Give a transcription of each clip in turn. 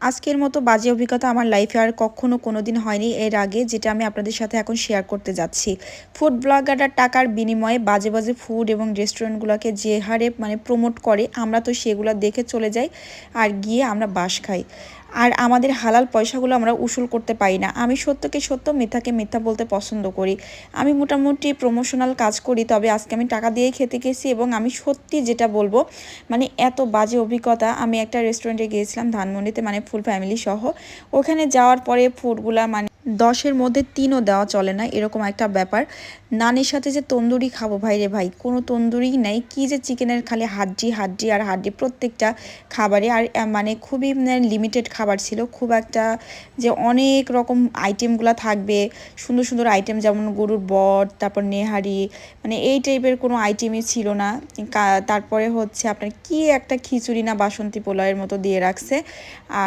আজকের মতো বাজে অভিজ্ঞতা আমার লাইফে আর কখনো কোনোদিন হয়নি এর আগে, যেটা আমি আপনাদের সাথে এখন শেয়ার করতে যাচ্ছি। ফুড ব্লগাররা টাকার বিনিময়ে বাজে বাজে ফুড এবং রেস্টুরেন্টগুলোকে যে হারে প্রমোট করে, আমরা তো সেগুলো দেখে চলে যাই আর গিয়ে আমরা বাস খাই। আর আমাদের হালাল পয়সাগুলো আমরা উসুল করতে পারি না। আমি সত্যকে সত্য, মিথ্যাকে মিথ্যা বলতে পছন্দ করি। আমি মোটামুটি প্রমোশনাল কাজ করি, তবে আজকে আমি টাকা দিয়েই খেতে গেছি এবং আমি সত্যি যেটা বলবো, এত বাজে অভিজ্ঞতা। আমি একটা রেস্টুরেন্টে গিয়েছিলাম ধানমন্ডিতে, ফুল ফ্যামিলি সহ। ওখানে যাওয়ার পরে ফুডগুলা 10-এর মধ্যে 3ও দেওয়া চলে না, এরকম একটা ব্যাপার। নানের সাথে যে তন্দুরি খাবো, ভাই রে ভাই, কোনো তন্দুরিই নাই। কি যে চিকেনের খালি হাড্ডি হাড্ডি আর হাড্ডি প্রত্যেকটা খাবারে। আর খুবই লিমিটেড খাবার ছিল, খুব একটা যে অনেক রকম আইটেমগুলো থাকবে, সুন্দর সুন্দর আইটেম, যেমন গরুর বট, তারপর নেহারি, এই টাইপের কোনো আইটেমই ছিল না। তারপরে হচ্ছে আপনার কি একটা খিচুড়ি না বাসন্তী পোলাওয়ের মতো দিয়ে রাখছে।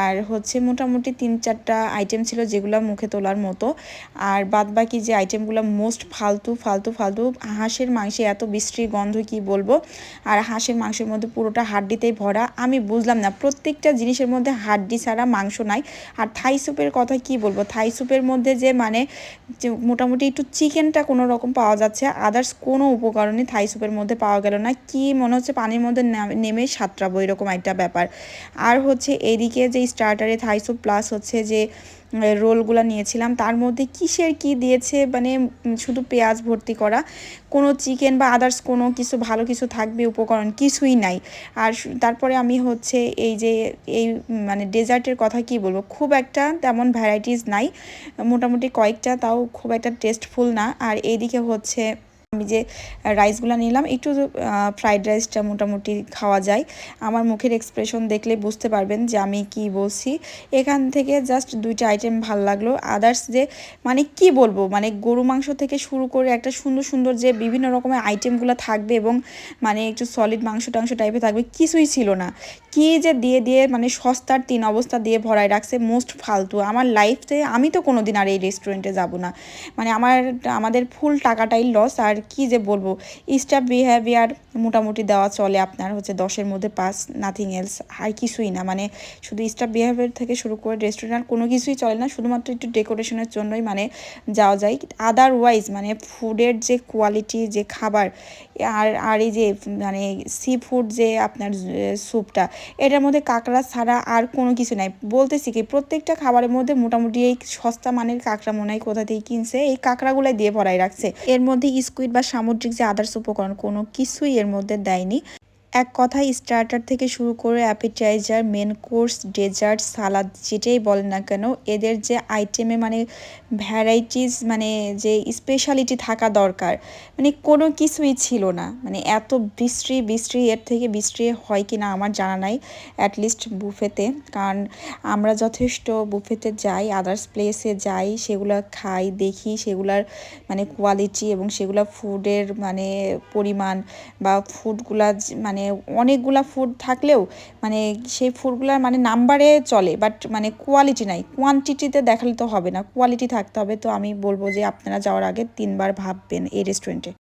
আর হচ্ছে মোটামুটি 3-4টা আইটেম ছিল যেগুলো মুখে তোলার মতো। আর বাদ বাকি যে আইটেমগুলো মোস্ট ফালতু ফালতু ফালতু। হাঁসের মাংসে এত বিশ্রী গন্ধ, কি বলবো। আর হাঁসের মাংসের মধ্যে পুরোটা হাড্ডিতেই ভরা। আমি বুঝলাম না, প্রত্যেকটা জিনিসের মধ্যে হাড্ডি ছাড়া মাংস নাই। আর থাই স্যুপের কথা কি বলবো, থাই স্যুপের মধ্যে যে যে মোটামুটি একটু চিকেনটা কোনো রকম পাওয়া যাচ্ছে, আদার্স কোনো উপকরণই থাই স্যুপের মধ্যে পাওয়া গেল না। কি মনে হচ্ছে পানির মধ্যে নেমে সাঁতরাবো, এরকম একটা ব্যাপার। আর হচ্ছে এদিকে যে স্টার্টারে থাই স্যুপ প্লাস হচ্ছে যে রোলগুলো নিয়েছিলাম, তার মধ্যে কিসের কি দিয়েছে, শুধু পেঁয়াজ ভর্তি করা, কোনো চিকেন বা আদার্স কোনো কিছু ভালো কিছু থাকবে উপকরণ কিছুই নাই। আর তারপরে আমি হচ্ছে এই যে এই ডেজার্টের কথা কি বলবো, খুব একটা তেমন ভ্যারাইটিস নাই, মোটামুটি কয়েকটা, তাও খুব একটা টেস্টফুল না। আর এইদিকে হচ্ছে আমি যে রাইসগুলো নিলাম, একটু ফ্রাইড রাইসটা মোটামুটি খাওয়া যায়। আমার মুখের এক্সপ্রেশন দেখলে বুঝতে পারবেন যে আমি কি বলছি। এখান থেকে জাস্ট 2টা আইটেম ভালো লাগলো। আদার্স যে কি বলবো, গরু মাংস থেকে শুরু করে একটা সুন্দর সুন্দর যে বিভিন্ন রকমের আইটেমগুলো থাকবে এবং একটু সলিড মাংস টাংস টাইপের থাকবে, কিছুই ছিল না। কি যে দিয়ে দিয়ে সস্তার 3 অবস্থা দিয়ে ভরায় রাখছে, মোস্ট ফালতু। আমার লাইফে আমি তো কোনো দিন আর এই রেস্টুরেন্টে যাব না। আমাদের ফুল টাকাটাই লস। আর কি যে বলবো, স্টাফ বিহেভিয়ার মোটামুটি দেওয়া চলে, আপনার হচ্ছে 10-এর মধ্যে 5, নাথিং এলস, আর কিছুই না। শুধু স্টাফ বিহেভিয়ার থেকে শুরু করে রেস্টুরেন্ট কোনো কিছুই চলে না, শুধুমাত্র একটু ডেকোরেশনের জন্যই যাওয়া যায়। আদারওয়াইজ ফুডের যে কোয়ালিটি, যে খাবার, আর আর এই যে সি ফুড যে আপনার স্যুপটা, এটার মধ্যে কাঁকড়া ছাড়া আর কোনো কিছু নাই। বলতেছি কি, প্রত্যেকটা খাবারের মধ্যে মোটামুটি এই সস্তা মানের কাঁকড়া মনে হয় কোথা থেকে কিনছে, এই কাঁকড়াগুলাই দিয়ে ভরাই রাখছে। এর মধ্যে স্কুইড বা সামুদ্রিক যে আদার্স উপকরণ কোনো কিছুই এর মধ্যে দেয়নি। এক কথায় স্টার্টার থেকে শুরু করে অ্যাপিটাইজার, মেন কোর্স, ডেজার্ট, সালাদ, যেটাই বলেন না কেন, এদের যে আইটেমে ভ্যারাইটিস, যে স্পেশালিটি থাকা দরকার, কোনো কিছুই ছিল না। এত বিশ্রী বিশ্রী, এর থেকে বিশ্রী হয় কি না আমার জানা নাই, অ্যাটলিস্ট বুফেতে। কারণ আমরা যথেষ্ট বুফেতে যাই, আদার্স প্লেসে যাই, সেগুলো খাই, দেখি সেগুলার কোয়ালিটি এবং সেগুলো ফুডের পরিমাণ বা ফুডগুলা অনেকগুলা ফুড থাকলেও সেই ফুডগুলার নাম্বারে চলে, বাট কোয়ালিটি নাই। কোয়ান্টিটিতে দেখালে তো হবে না, কোয়ালিটি থাকতে হবে। তো আমি বলবো যে আপনারা যাওয়ার আগে 3বার ভাববেন এই রেস্টুরেন্টে।